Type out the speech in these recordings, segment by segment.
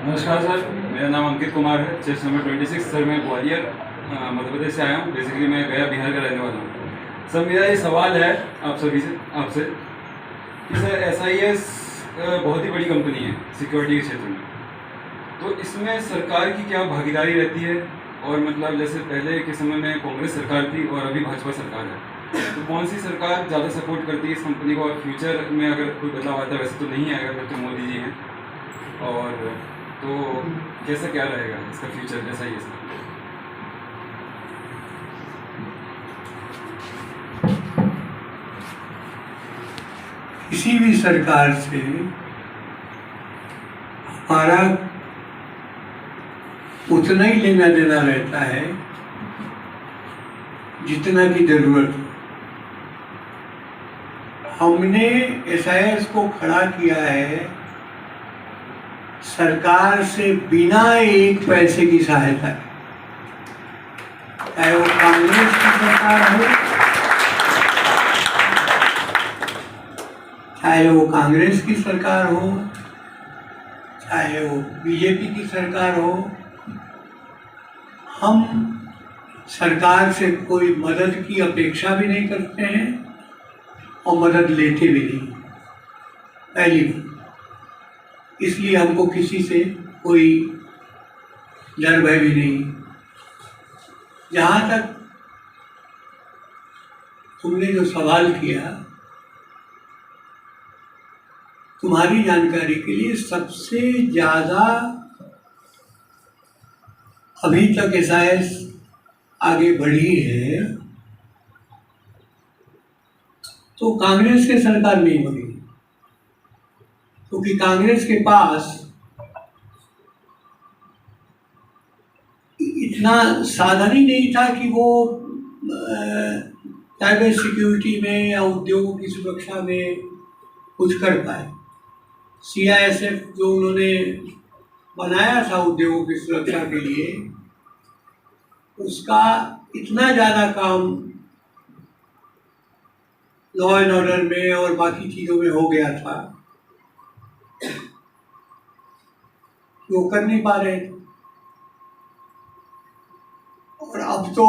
नमस्कार सर, मेरा नाम अंकित कुमार है। Chest number 26 sir. मैं ग्वालियर मध्य प्रदेश से आया हूँ। बेसिकली मैं गया बिहार का रहने वाला हूँ। सर मेरा ये सवाल है आप सभी से आपसे कि सर SIS बहुत ही बड़ी कंपनी है सिक्योरिटी के क्षेत्र में, तो इसमें सरकार की क्या भागीदारी रहती है? और मतलब जैसे पहले के समय में कांग्रेस सरकार थी और अभी भाजपा सरकार है, तो कौन सी सरकार ज़्यादा सपोर्ट करती है इस कंपनी को? और फ्यूचर में अगर कोई बदलाव आता है, वैसे तो नहीं आएगा, फिर तो मोदी जी हैं, और तो कैसा क्या रहेगा इसका फ्यूचर? जैसा ही है किसी भी सरकार से हमारा उतना ही लेना देना रहता है जितना की जरूरत हो। हमने SIS को खड़ा किया है सरकार से बिना एक पैसे की सहायता के, चाहे वो कांग्रेस की सरकार हो, चाहे वो कांग्रेस की सरकार हो, चाहे वो BJP की सरकार हो। हम सरकार से कोई मदद की अपेक्षा भी नहीं करते हैं और मदद लेते भी नहीं, पहली बात। इसलिए हमको किसी से कोई डर भय भी नहीं। जहाँ तक तुमने जो सवाल किया, तुम्हारी जानकारी के लिए सबसे ज़्यादा अभी तक SIS आगे बढ़ी है तो कांग्रेस के सरकार नहीं बढ़ी, क्योंकि कांग्रेस के पास इतना साधन ही नहीं था कि वो साइबर सिक्योरिटी में या उद्योगों की सुरक्षा में कुछ कर पाए। CISF जो उन्होंने बनाया था उद्योगों की सुरक्षा के लिए, उसका इतना ज़्यादा काम लॉ एंड ऑर्डर में और बाकी चीज़ों में हो गया था कि वो कर नहीं पा रहे थे। और अब तो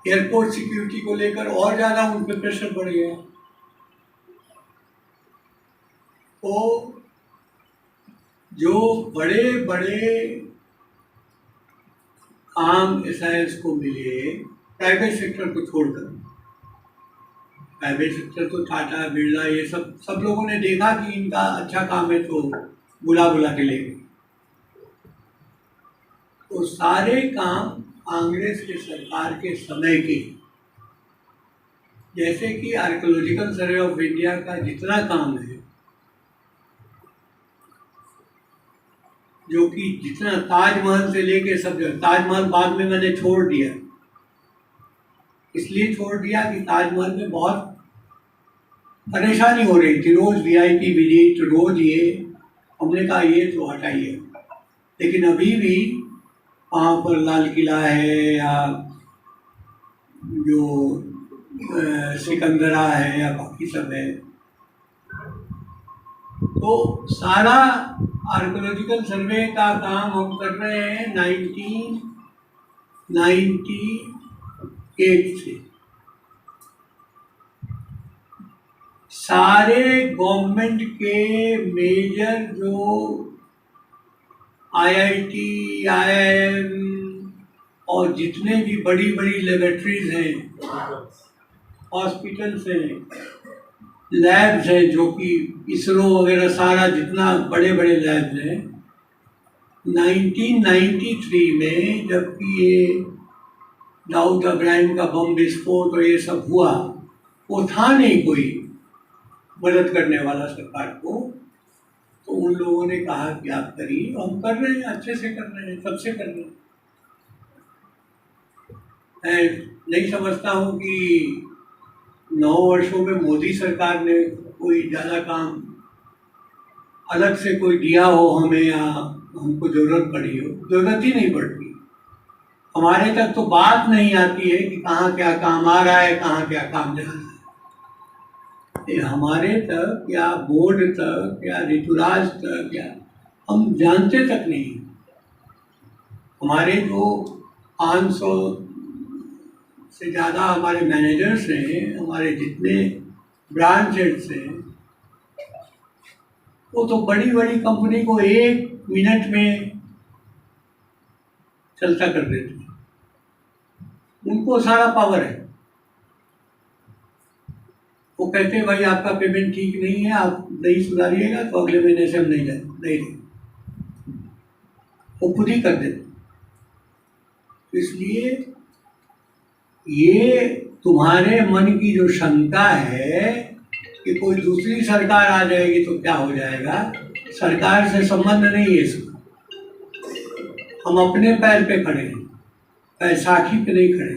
एयरपोर्ट सिक्योरिटी को लेकर और ज़्यादा उन पर प्रेशर बढ़ गया। तो जो बड़े बड़े काम SIS को मिले प्राइवेट सेक्टर को छोड़कर, प्राइवेट सेक्टर तो टाटा बिरला ये सब लोगों ने देखा कि इनका अच्छा काम है तो बुला के ले गए। तो सारे काम कांग्रेस के सरकार के समय के, जैसे कि आर्कियोलॉजिकल सर्वे ऑफ इंडिया का जितना काम है, जो कि जितना ताजमहल से लेके सब, ताजमहल बाद में मैंने छोड़ दिया, इसलिए छोड़ दिया कि ताजमहल में बहुत परेशानी हो रही थी, रोज VIP विजिट, रोज ये, हमने कहा ये तो हटाइए। लेकिन अभी भी वहाँ पर लाल किला है या जो सिकंदरा है या बाकी सब है, तो सारा आर्कियोलॉजिकल सर्वे का काम हम कर रहे हैं 1998 से। सारे गवर्नमेंट के मेजर जो IIT, IIM और जितने भी बड़ी बड़ी लेबोरेटरीज हैं, हॉस्पिटल्स हैं, लैब्स हैं, जो कि ISRO वगैरह सारा जितना बड़े बड़े लैब्स हैं, 1993 में जबकि ये दाऊद इब्राहिम का बम विस्फोट और ये सब हुआ, वो था नहीं कोई मदद करने वाला सरकार को, तो उन लोगों ने कहा कि आप करिए। हम कर रहे हैं, अच्छे से कर रहे हैं, सबसे कर रहे हैं। मैं नहीं समझता हूँ कि 9 वर्षों में मोदी सरकार ने कोई ज़्यादा काम अलग से कोई दिया हो हमें, या हमको ज़रूरत पड़ी हो। ज़रूरत ही नहीं पड़ती, हमारे तक तो बात नहीं आती है कि कहाँ क्या काम आ रहा है, कहाँ क्या काम जा रहा है। हमारे तक या बोर्ड तक या ऋतुराज तक या हम जानते तक नहीं। हमारे जो 500 से ज़्यादा हमारे मैनेजर्स हैं, हमारे जितने ब्रांच हेड्स हैं, वो तो बड़ी बड़ी कंपनी को 1 मिनट में चलता कर देते हैं। उनको सारा पावर है। वो कहते हैं भाई आपका पेमेंट ठीक नहीं है, आप नहीं सुधारिएगा तो अगले महीने से हम नहीं देंगे। वो खुद ही कर देते। इसलिए ये तुम्हारे मन की जो शंका है कि कोई दूसरी सरकार आ जाएगी तो क्या हो जाएगा, सरकार से संबंध नहीं है इसका। हम अपने पैर पे खड़े हैं, बैसाखी पे नहीं खड़े।